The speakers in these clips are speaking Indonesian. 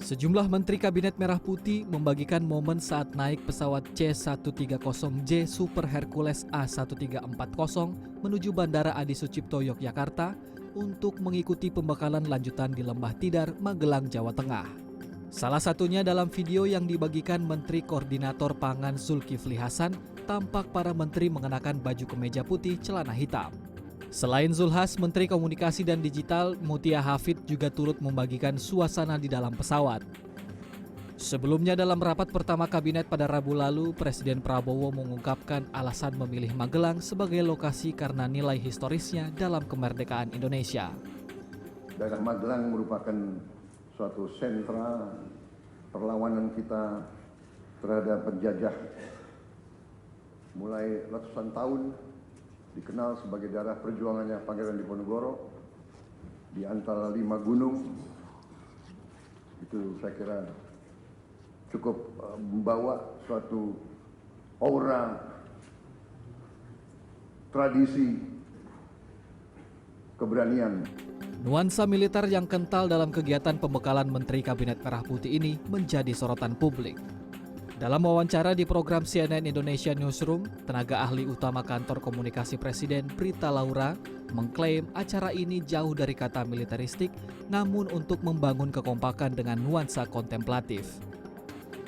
Sejumlah Menteri Kabinet Merah Putih membagikan momen saat naik pesawat C-130J Super Hercules A1340 menuju Bandara Adi Sucipto, Yogyakarta untuk mengikuti pembekalan lanjutan di Lembah Tidar, Magelang, Jawa Tengah. Salah satunya dalam video yang dibagikan Menteri Koordinator Pangan Zulkifli Hasan, tampak para menteri mengenakan baju kemeja putih celana hitam. Selain Zulhas, Menteri Komunikasi dan Digital Mutia Hafid juga turut membagikan suasana di dalam pesawat. Sebelumnya dalam rapat pertama kabinet pada Rabu lalu, Presiden Prabowo mengungkapkan alasan memilih Magelang sebagai lokasi karena nilai historisnya dalam kemerdekaan Indonesia. Daerah Magelang merupakan suatu sentra perlawanan kita terhadap penjajah. Mulai ratusan tahun dikenal sebagai daerah perjuangannya Pangeran Diponegoro di antara 5 gunung. Itu saya kira cukup membawa suatu aura tradisi keberanian. Nuansa militer yang kental dalam kegiatan pembekalan Menteri Kabinet Merah Putih ini menjadi sorotan publik. Dalam wawancara di program CNN Indonesia Newsroom, tenaga ahli utama Kantor Komunikasi Presiden Prita Laura mengklaim acara ini jauh dari kata militeristik, namun untuk membangun kekompakan dengan nuansa kontemplatif.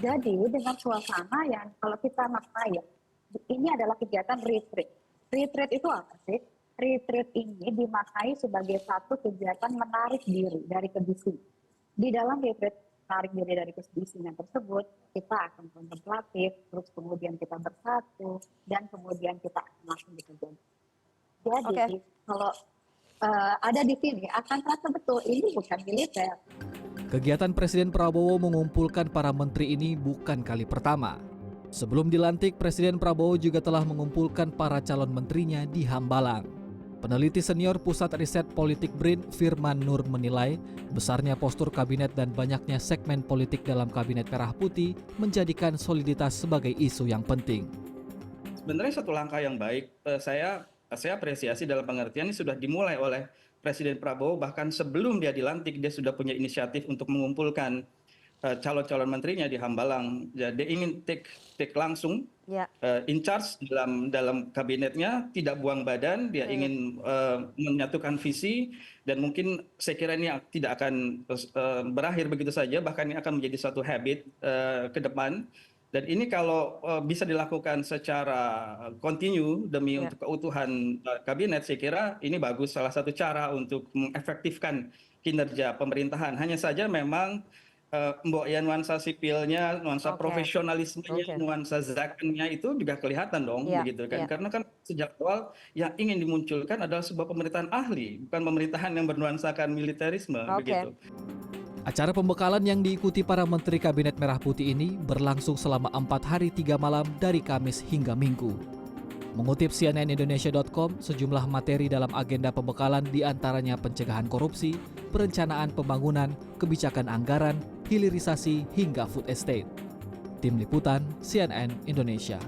Jadi dengan suasana yang kalau kita maknai, ini adalah kegiatan retreat. Retreat itu apa sih? Retreat ini dimaknai sebagai satu kegiatan menarik diri dari kebisingan. Di dalam retreat menarik diri dari kebisingan tersebut, kita akan kontemplatif, terus kemudian kita bersatu, dan kemudian kita akan langsung bekerja. Jadi kalau ada di sini akan terasa betul ini bukan militer. Kegiatan Presiden Prabowo mengumpulkan para menteri ini bukan kali pertama. Sebelum dilantik, Presiden Prabowo juga telah mengumpulkan para calon menterinya di Hambalang. Peneliti senior Pusat Riset Politik BRIN, Firman Nur menilai besarnya postur kabinet dan banyaknya segmen politik dalam Kabinet Merah Putih menjadikan soliditas sebagai isu yang penting. Sebenarnya satu langkah yang baik, saya apresiasi dalam pengertian ini sudah dimulai oleh Presiden Prabowo, bahkan sebelum dia dilantik dia sudah punya inisiatif untuk mengumpulkan calon-calon menterinya di Hambalang. Jadi dia ingin take langsung in charge dalam kabinetnya, tidak buang badan, dia ingin menyatukan visi, dan mungkin saya kira ini tidak akan berakhir begitu saja, bahkan ini akan menjadi suatu habit ke depan. Dan ini kalau bisa dilakukan secara kontinu demi untuk keutuhan kabinet, saya kira ini bagus, salah satu cara untuk mengefektifkan kinerja pemerintahan. Hanya saja memang mbok ya nuansa sipilnya, nuansa profesionalismenya, nuansa zakannya itu juga kelihatan dong, begitu kan? Karena kan sejak awal yang ingin dimunculkan adalah sebuah pemerintahan ahli, bukan pemerintahan yang bernuansakan militerisme, begitu. Acara pembekalan yang diikuti para Menteri Kabinet Merah Putih ini berlangsung selama 4 hari 3 malam dari Kamis hingga Minggu. Mengutip CNNindonesia.com, sejumlah materi dalam agenda pembekalan diantaranya pencegahan korupsi, perencanaan pembangunan, kebijakan anggaran, hilirisasi, hingga food estate. Tim Liputan, CNN Indonesia.